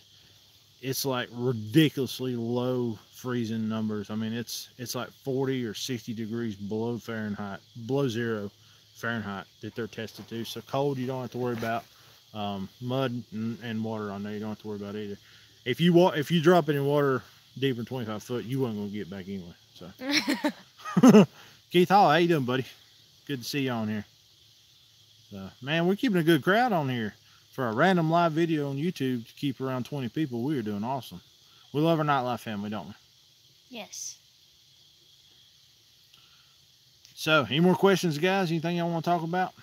[SPEAKER 1] it's like ridiculously low freezing numbers. I mean, it's like 40 or 60 degrees below Fahrenheit, below 0 Fahrenheit that they're tested to. So cold, you don't have to worry about. Mud and water, I know you don't have to worry about either. If you drop it in water deeper than 25 foot, you wasn't gonna get back anyway. So, Keith Hall, how you doing, buddy? Good to see you on here. So, man, we're keeping a good crowd on here for a random live video on YouTube to keep around 20 people. We are doing awesome. We love our nightlife family, don't we?
[SPEAKER 2] Yes.
[SPEAKER 1] So, any more questions, guys? Anything y'all want to talk about?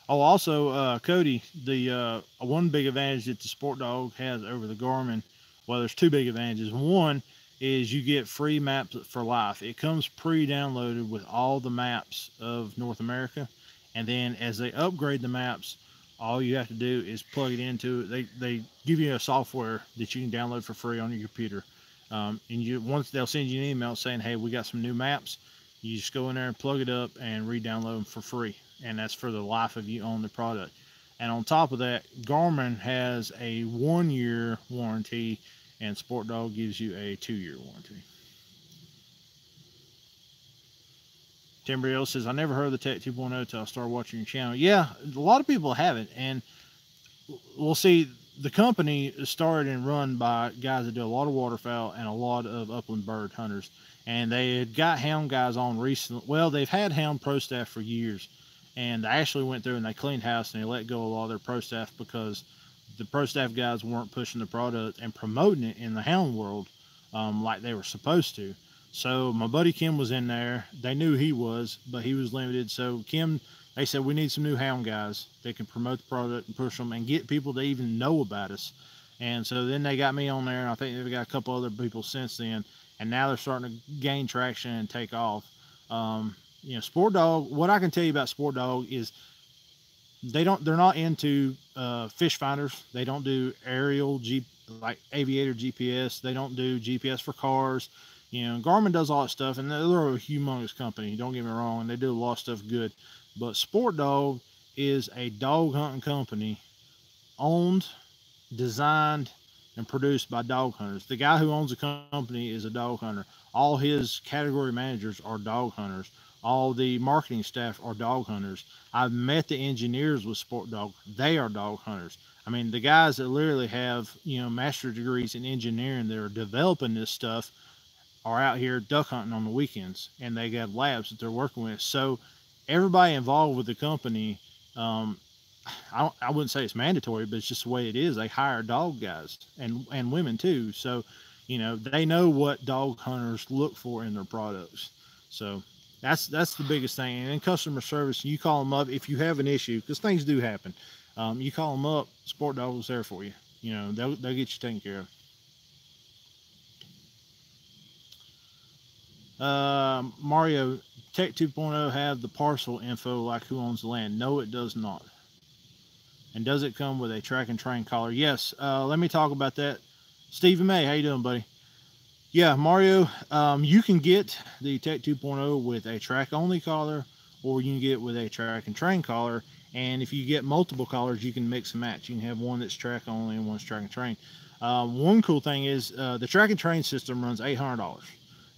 [SPEAKER 1] Oh, also, Cody, the one big advantage that the Sport Dog has over the Garmin, well, there's two big advantages. One is you get free maps for life. It comes pre-downloaded with all the maps of North America, and then as they upgrade the maps, all you have to do is plug it into it. They give you a software that you can download for free on your computer, and once they'll send you an email saying, hey, we got some new maps. You just go in there and plug it up and re-download them for free, and that's for the life of you own the product. And on top of that, Garmin has a 1-year warranty, and Sport Dog gives you a 2-year warranty. Timbriel says, I never heard of the Tech 2.0 until I started watching your channel. Yeah, a lot of people haven't. And we'll see, the company started and run by guys that do a lot of waterfowl and a lot of upland bird hunters. And they had got hound guys on recently. Well, they've had hound pro staff for years. And they actually went through and they cleaned house and they let go of a lot of their pro staff because the pro staff guys weren't pushing the product and promoting it in the hound world like they were supposed to. So my buddy Kim was in there. They knew he was, but he was limited. So Kim, they said, we need some new hound guys that can promote the product and push them and get people to even know about us. And so then they got me on there, and I think they've got a couple other people since then. And now they're starting to gain traction and take off. You know, Sport Dog, what I can tell you about Sport Dog is they're not into fish finders. They don't do like aviator GPS. They don't do GPS for cars. You know, Garmin does all that stuff, and they're a humongous company. Don't get me wrong, and they do a lot of stuff good. But Sport Dog is a dog hunting company owned, designed, and produced by dog hunters. The guy who owns the company is a dog hunter. All his category managers are dog hunters. All the marketing staff are dog hunters. I've met the engineers with Sport Dog. They are dog hunters. I mean, the guys that literally have, master degrees in engineering that are developing this stuff are out here duck hunting on the weekends, and they got labs that they're working with. So everybody involved with the company, um, I wouldn't say it's mandatory, but it's just the way it is. They hire dog guys and women too. So, they know what dog hunters look for in their products. So that's the biggest thing. And in customer service, you call them up if you have an issue, because things do happen. You call them up, Sport Dog is there for you. They'll get you taken care of. Mario, Tech 2.0 have the parcel info like who owns the land? No, it does not. And does it come with a track and train collar? Yes. Let me talk about that. Stephen May, how you doing, buddy? Yeah, Mario, you can get the Tech 2.0 with a track only collar, or you can get it with a track and train collar. And if you get multiple collars, you can mix and match. You can have one that's track only and one's track and train. One cool thing is the track and train system runs $800.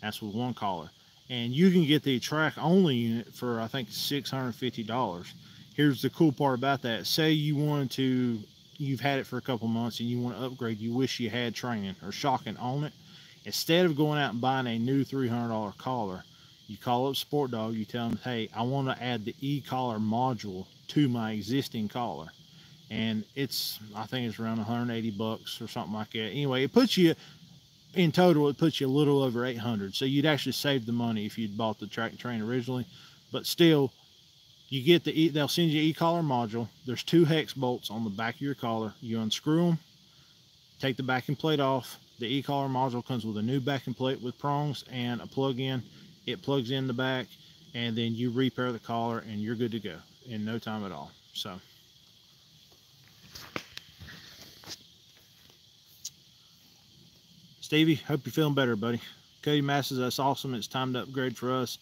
[SPEAKER 1] That's with one collar. And you can get the track only unit for, I think, $650. Here's the cool part about that. Say you've had it for a couple months and you want to upgrade, you wish you had training or shocking on it. Instead of going out and buying a new $300 collar, you call up Sport Dog, you tell them, hey, I want to add the e-collar module to my existing collar. And I think it's around 180 bucks or something like that. Anyway, in total, it puts you a little over 800. So you'd actually save the money if you'd bought the track and train originally. But still, you get they'll send you an e-collar module. There's 2 hex bolts on the back of your collar. You unscrew them, take the backing plate off. The e-collar module comes with a new backing plate with prongs and a plug-in. It plugs in the back, and then you repair the collar, and you're good to go in no time at all. So. Stevie, hope you're feeling better, buddy. Cody Masses, that's awesome. It's time to upgrade for us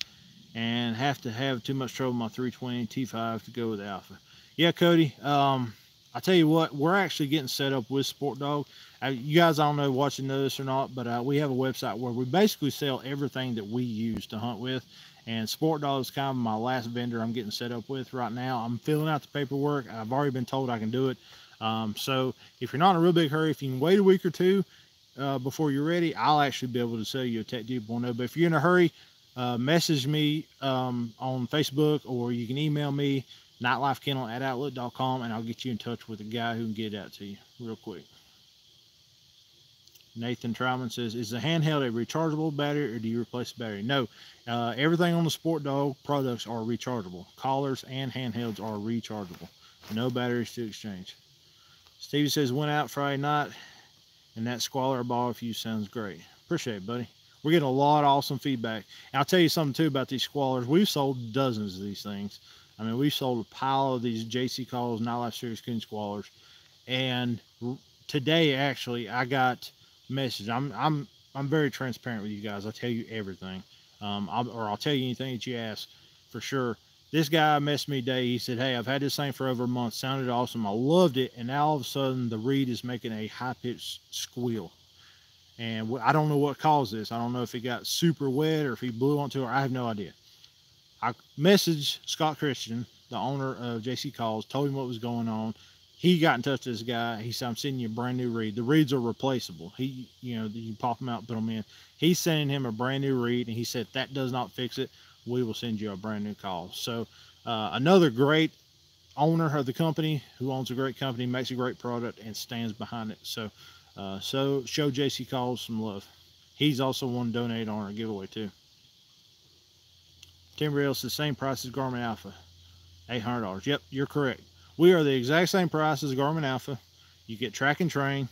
[SPEAKER 1] and have too much trouble with my 320 T5 to go with the Alpha. Yeah, Cody, I tell you what, we're actually getting set up with Sport Dog. You guys, I don't know watching this or not, but we have a website where we basically sell everything that we use to hunt with. And Sport Dog is kind of my last vendor I'm getting set up with right now. I'm filling out the paperwork. I've already been told I can do it. So if you're not in a real big hurry, if you can wait a week or two before you're ready, I'll actually be able to sell you a Tech 2.0. But if you're in a hurry, message me on Facebook, or you can email me, nightlifekennel@outlook.com, and I'll get you in touch with a guy who can get it out to you real quick. Nathan Troutman says, is the handheld a rechargeable battery, or do you replace the battery? No, everything on the Sport Dog products are rechargeable. Collars and handhelds are rechargeable. No batteries to exchange. Stevie says, went out Friday night, and that squalor ball of you sounds great. Appreciate it, buddy. We're getting a lot of awesome feedback. And I'll tell you something too about these squalors. We've sold dozens of these things. I mean, we've sold a pile of these JC Calls, Nightlife Series Coon squalors. And today, actually, I got a message. I'm very transparent with you guys. I tell you everything, I'll tell you anything that you ask for sure. This guy messaged me today. He said, hey, I've had this thing for over a month. Sounded awesome. I loved it. And now all of a sudden, the reed is making a high-pitched squeal. And I don't know what caused this. I don't know if it got super wet or if he blew onto it. I have no idea. I messaged Scott Christian, the owner of JC Calls, told him what was going on. He got in touch with this guy. He said, I'm sending you a brand new reed. The reeds are replaceable. You pop them out, put them in. He's sending him a brand new reed, and he said, that does not fix it. We will send you a brand new call. So another great owner of the company who owns a great company, makes a great product, and stands behind it. So show JC Calls some love. He's also one to donate on our giveaway too. Timber Rails, the same price as Garmin Alpha, $800. Yep, you're correct. We are the exact same price as Garmin Alpha. You get track and train.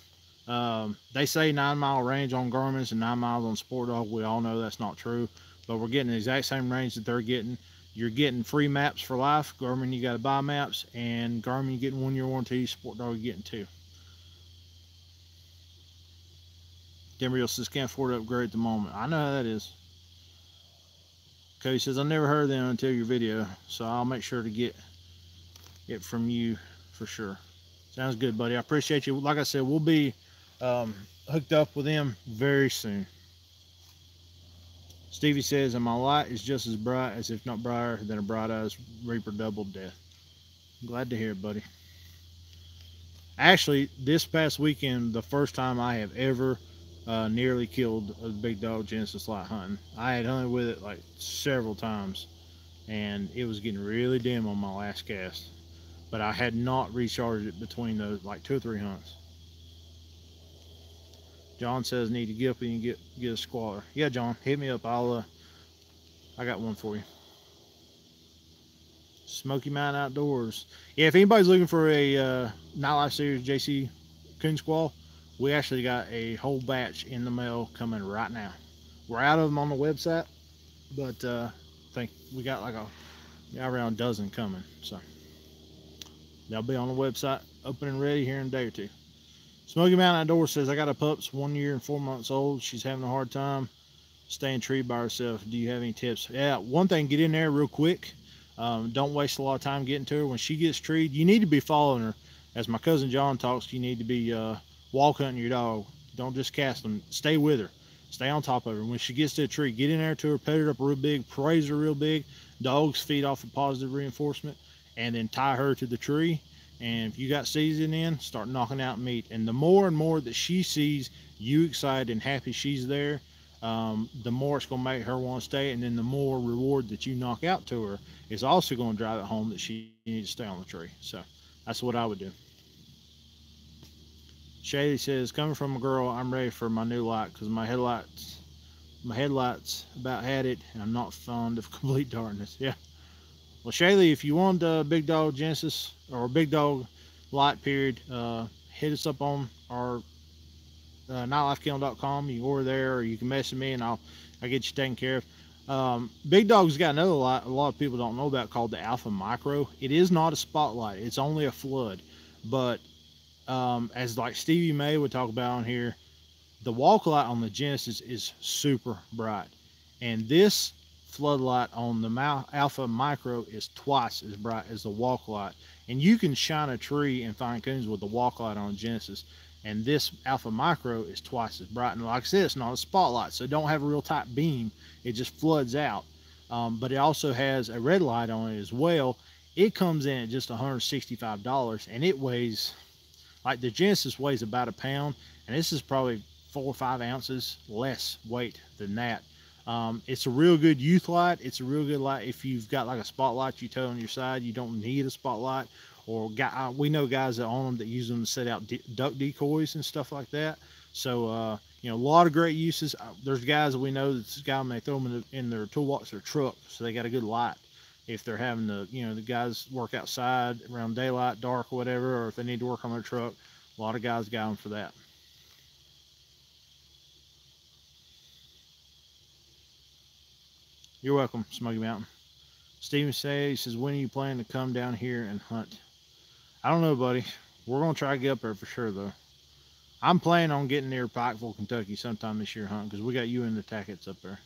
[SPEAKER 1] They say 9-mile range on Garmin's and 9 miles on Sport Dog. We all know that's not true, but we're getting the exact same range that they're getting. You're getting free maps for life. Garmin, you got to buy maps, and Garmin, you're getting 1-year warranty. Sport Dog, you're getting 2. Timber says, can't afford to upgrade at the moment. I know how that is. Cody says, I never heard of them until your video, so I'll make sure to get it from you for sure. Sounds good, buddy. I appreciate you. Like I said, we'll be hooked up with them very soon. Stevie says, and my light is just as bright as, if not brighter, than a bright eyes Reaper double death. Glad to hear it, buddy. Actually, this past weekend, the first time I have ever nearly killed a big dog Genesis light hunting. I had hunted with it like several times, and it was getting really dim on my last cast. But I had not recharged it between those like 2 or 3 hunts. John says need to get up and get a squatter. Yeah, John, hit me up. I got one for you. Smoky Mountain Outdoors. Yeah, if anybody's looking for a Nightlife Series JC Coon Squall, we actually got a whole batch in the mail coming right now. We're out of them on the website, but I think we got like around a dozen coming. So they'll be on the website, open and ready here in a day or two. Smoky Mountain Outdoors says, I got a pups 1 year and 4 months old. She's having a hard time staying treed by herself. Do you have any tips? Yeah, one thing, get in there real quick. Don't waste a lot of time getting to her. When she gets treed, you need to be following her. As my cousin John talks, you need to be walk hunting your dog. Don't just cast them. Stay with her. Stay on top of her. When she gets to a tree, get in there to her, pet her up real big, praise her real big. Dogs feed off of positive reinforcement, and then tie her to the tree. And if you got season in, start knocking out meat. And the more and more that she sees you excited and happy she's there, the more it's going to make her want to stay. And then the more reward that you knock out to her is also going to drive it home that she needs to stay on the tree. So that's what I would do. Shady says, coming from a girl, I'm ready for my new light because my headlights about had it, and I'm not fond of complete darkness. Yeah. Well, Shaylee, if you want a big dog Genesis or a big dog light period, hit us up on our nightlifekennel.com. You can order there, or you can message me and I'll get you taken care of. Big Dog's got another light a lot of people don't know about called the Alpha Micro. It is not a spotlight. It's only a flood. But as like Stevie May would talk about on here, the walk light on the Genesis is super bright. And this floodlight on the Alpha Micro is twice as bright as the walk light. And you can shine a tree and find coons with the walk light on Genesis. And this Alpha Micro is twice as bright. And like I said, it's not a spotlight, so don't have a real tight beam. It just floods out. But it also has a red light on it as well. It comes in at just $165, and it weighs, like the Genesis weighs about a pound, and this is probably 4 or 5 ounces less weight than that. It's a real good youth light. It's a real good light if you've got like a spotlight you tow on your side. You don't need a spotlight. Or we know guys that own them that use them to set out duck decoys and stuff like that. So you know, a lot of great uses. There's guys that we know that's got them, they throw them in their toolbox, their truck, so they got a good light. If they're having to, you know, the guys work outside around daylight, dark, or whatever, or if they need to work on their truck, a lot of guys got them for that. You're welcome, Smoky Mountain. Steven says, when are you planning to come down here and hunt? I don't know, buddy. We're going to try to get up there for sure, though. I'm planning on getting near Pikeville, Kentucky sometime this year hunting, because we got you and the Tacketts up there.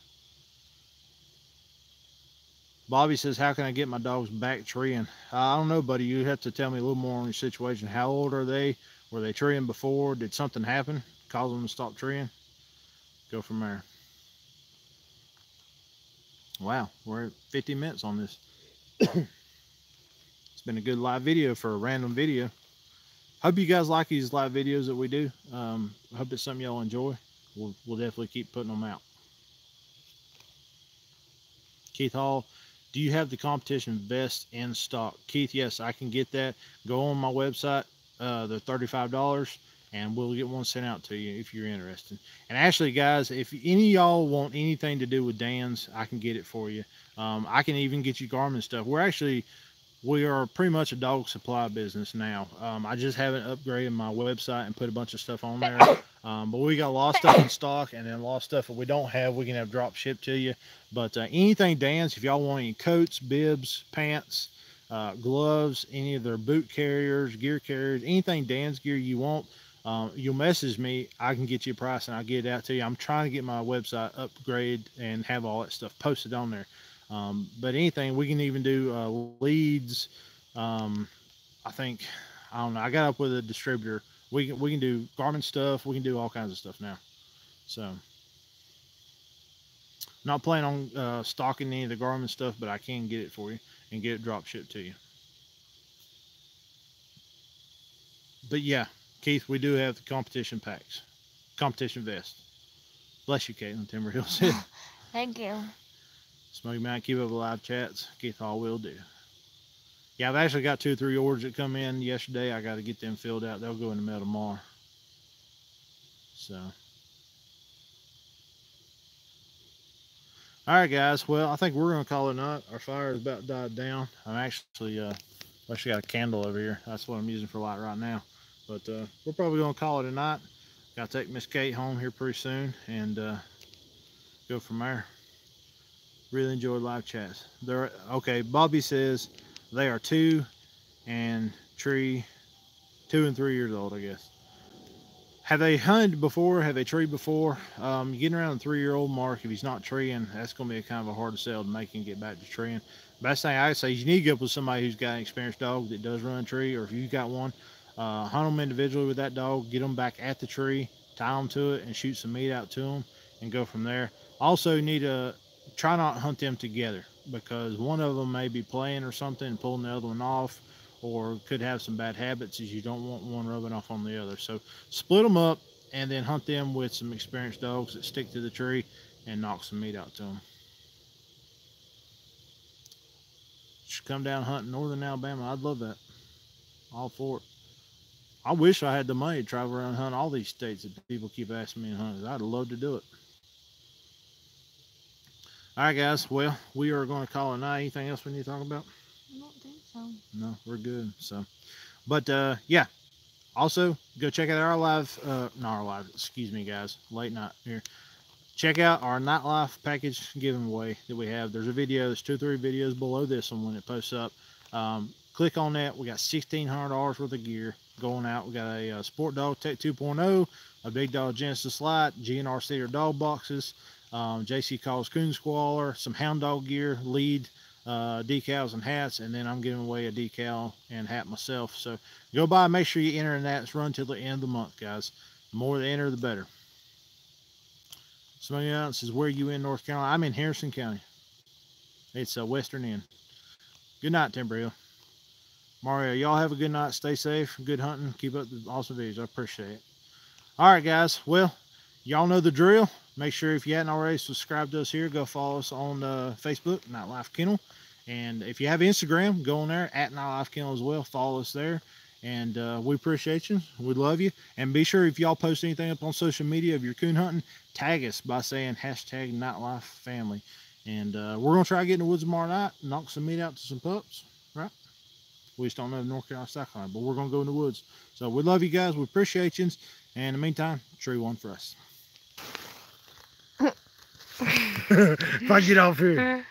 [SPEAKER 1] Bobby says, how can I get my dogs back treeing? I don't know, buddy. You have to tell me a little more on your situation. How old are they? Were they treeing before? Did something happen cause them to stop treeing? Go from there. Wow, we're at 50 minutes on this. It's been a good live video for a random video. Hope you guys like these live videos that we do. I hope it's something y'all enjoy. We'll definitely keep putting them out. Keith Hall, do you have the competition vest in stock? Keith, yes, I can get that. Go on my website. They're $35, and we'll get one sent out to you if you're interested. And actually, guys, if any of y'all want anything to do with Dan's, I can get it for you. I can even get you Garmin stuff. We are pretty much a dog supply business now. I just haven't upgraded my website and put a bunch of stuff on there. But we got a lot of stuff in stock, and then a lot of stuff that we don't have, we can have drop shipped to you. But anything Dan's, if y'all want any coats, bibs, pants, gloves, any of their boot carriers, gear carriers, anything Dan's gear you want, you'll message me. I can get you a price and I'll get it out to you. I'm trying to get my website upgraded and have all that stuff posted on there. But anything, we can even do leads, I think, I don't know, I got up with a distributor. We can do Garmin stuff. We can do all kinds of stuff now. So, not planning on stocking any of the Garmin stuff, but I can get it for you and get it drop shipped to you. But yeah, Keith, we do have the competition packs, competition vest. Bless you, Caitlin. Timber Hill said.
[SPEAKER 2] Thank you.
[SPEAKER 1] Smoky Mountain, keep up the live chats. Keith all will do. Yeah, I've actually got 2 or 3 orders that come in yesterday. I got to get them filled out. They'll go in the mail tomorrow. So, all right, guys. Well, I think we're going to call it a night. Our fire is about died down. I'm actually got a candle over here. That's what I'm using for light right now. But we're probably going to call it a night. Got to take Miss Kate home here pretty soon and go from there. Really enjoyed live chats. Okay, Bobby says they are 2 and 3 years old, I guess. Have they hunted before? Have they treed before? Getting around the 3-year-old mark, if he's not treeing, that's going to be kind of a hard sell to make him get back to treeing. Best thing I say is you need to get up with somebody who's got an experienced dog that does run a tree, or if you've got one, hunt them individually with that dog, get them back at the tree, tie them to it, and shoot some meat out to them, and go from there. Also, you need to try not to hunt them together, because one of them may be playing or something and pulling the other one off, or could have some bad habits, as you don't want one rubbing off on the other. So split them up and then hunt them with some experienced dogs that stick to the tree and knock some meat out to them. Should come down hunting northern Alabama. I'd love that. All for it. I wish I had the money to travel around and hunt all these states that people keep asking me to hunt. I'd love to do it. All right, guys. Well, we are going to call it a night. Anything else we need to talk about?
[SPEAKER 2] I don't think so.
[SPEAKER 1] No, we're good. So, but yeah. Also, go check out our live, not our live, excuse me, guys, late night here. Check out our nightlife package giveaway that we have. There's a video, there's 2 or 3 videos below this one when it posts up. Click on that. We got $1,600 worth of gear going out. We got a Sport Dog Tech 2.0, a Big Dog Genesis Light, GNR Cedar dog boxes, JC Calls Coon Squaller, some Hound Dog gear, lead, decals and hats, and then I'm giving away a decal and hat myself. So go by, make sure you enter in that. It's run till the end of the month, guys. The more they enter, the better. Somebody else says, where are you in North Carolina? I'm in Harrison County. It's a western end. Good night, Timber Hill. Mario, y'all have a good night. Stay safe. Good hunting. Keep up the awesome videos. I appreciate it. All right, guys. Well, y'all know the drill. Make sure if you hadn't already subscribed to us here, go follow us on Facebook, Nightlife Kennel. And if you have Instagram, go on there, at Nightlife Kennel as well. Follow us there. And we appreciate you. We love you. And be sure if y'all post anything up on social media of your coon hunting, tag us by saying hashtag Nightlife Family. And we're going to try to get in the woods tomorrow night, knock some meat out to some pups, right? We just don't know if North Carolina Cyclone, but we're going to go in the woods. So we love you guys. We appreciate you. And in the meantime, tree one for us. If I get off here.